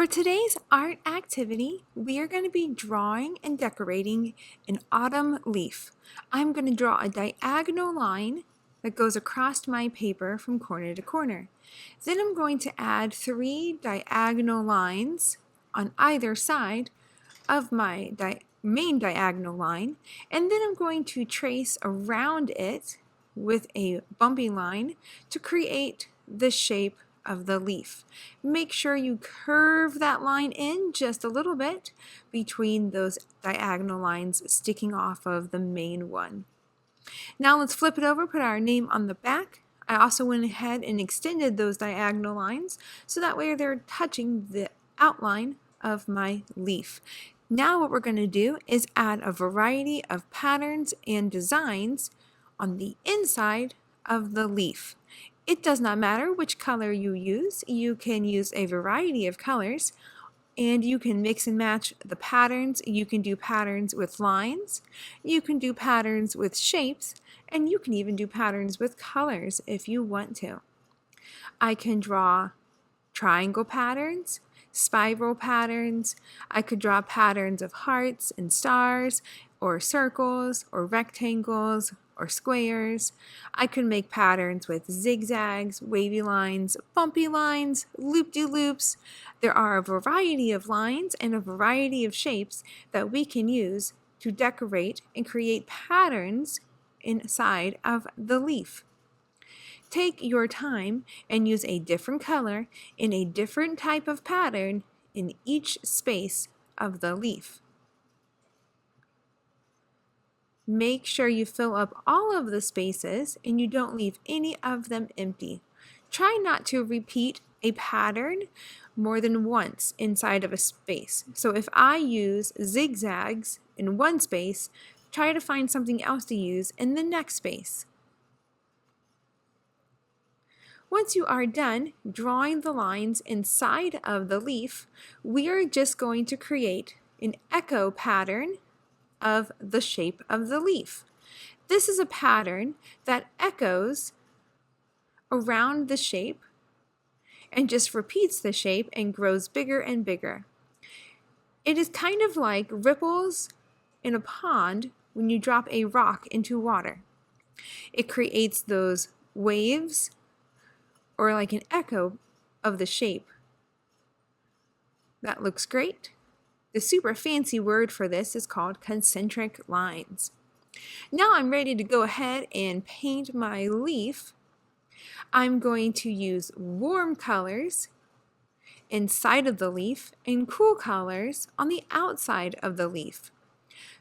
For today's art activity, we are going to be drawing and decorating an autumn leaf. I'm going to draw a diagonal line that goes across my paper from corner to corner. Then I'm going to add 3 diagonal lines on either side of my main diagonal line, and then I'm going to trace around it with a bumpy line to create the shape of the leaf. Make sure you curve that line in just a little bit between those diagonal lines sticking off of the main one. Now let's flip it over, put our name on the back. I also went ahead and extended those diagonal lines so that way they're touching the outline of my leaf. Now what we're going to do is add a variety of patterns and designs on the inside of the leaf. It does not matter which color you use. You can use a variety of colors and you can mix and match the patterns. You can do patterns with lines, you can do patterns with shapes, and you can even do patterns with colors if you want to. I can draw triangle patterns, spiral patterns. I could draw patterns of hearts and stars, or circles, or rectangles, or squares. I could make patterns with zigzags, wavy lines, bumpy lines, loop-de-loops. There are a variety of lines and a variety of shapes that we can use to decorate and create patterns inside of the leaf. Take your time and use a different color in a different type of pattern in each space of the leaf. Make sure you fill up all of the spaces and you don't leave any of them empty. Try not to repeat a pattern more than once inside of a space. So if I use zigzags in one space, try to find something else to use in the next space. Once you are done drawing the lines inside of the leaf, we are just going to create an echo pattern of the shape of the leaf. This is a pattern that echoes around the shape and just repeats the shape and grows bigger and bigger. It is kind of like ripples in a pond when you drop a rock into water. It creates those waves or like an echo of the shape. That looks great. The super fancy word for this is called concentric lines. Now I'm ready to go ahead and paint my leaf. I'm going to use warm colors inside of the leaf and cool colors on the outside of the leaf.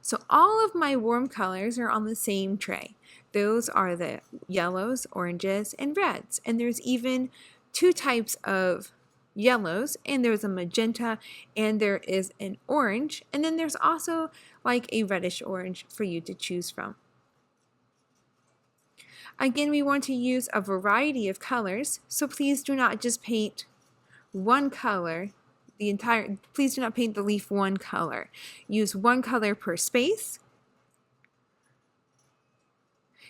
So all of my warm colors are on the same tray. Those are the yellows, oranges, and reds. And there's even 2 types of yellows, and there's a magenta, and there is an orange, and then there's also like a reddish orange for you to choose from. Again, we want to use a variety of colors, so please do not just paint one color. Please do not paint the leaf one color. Use one color per space.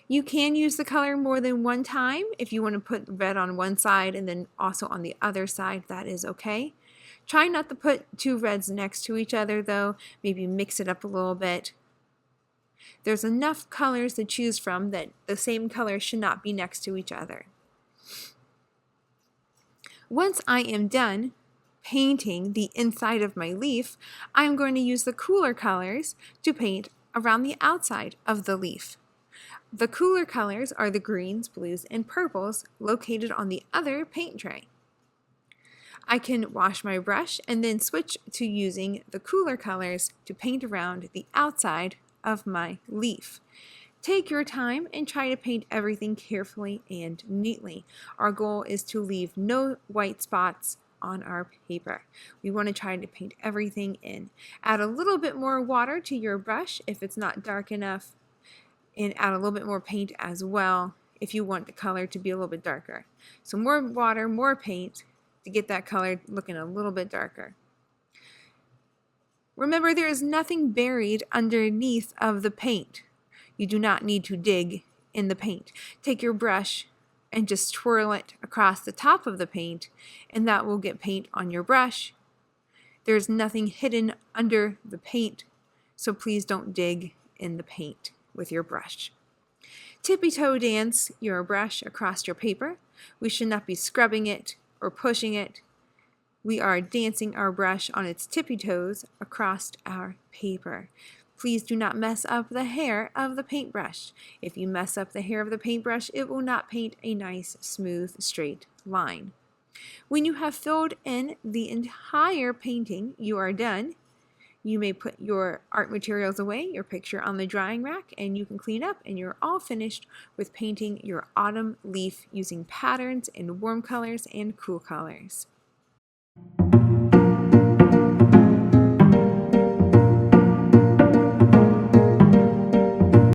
You can use the color more than one time. If you want to put red on one side and then also on the other side, that is okay. Try not to put 2 reds next to each other though. Maybe mix it up a little bit. There's enough colors to choose from that the same color should not be next to each other. Once I am done painting the inside of my leaf, I'm going to use the cooler colors to paint around the outside of the leaf. The cooler colors are the greens, blues, and purples located on the other paint tray. I can wash my brush and then switch to using the cooler colors to paint around the outside of my leaf. Take your time and try to paint everything carefully and neatly. Our goal is to leave no white spots on our paper. We want to try to paint everything in. Add a little bit more water to your brush if it's not dark enough, and add a little bit more paint as well if you want the color to be a little bit darker. So more water, more paint to get that color looking a little bit darker. Remember, there is nothing buried underneath of the paint. You do not need to dig in the paint. Take your brush and just twirl it across the top of the paint, and that will get paint on your brush. There's nothing hidden under the paint, so please don't dig in the paint with your brush. Tippy-toe dance your brush across your paper. We should not be scrubbing it or pushing it. We are dancing our brush on its tippy toes across our paper. Please do not mess up the hair of the paintbrush. If you mess up the hair of the paintbrush, it will not paint a nice, smooth, straight line. When you have filled in the entire painting, you are done. You may put your art materials away, your picture on the drying rack, and you can clean up, and you're all finished with painting your autumn leaf using patterns in warm colors and cool colors.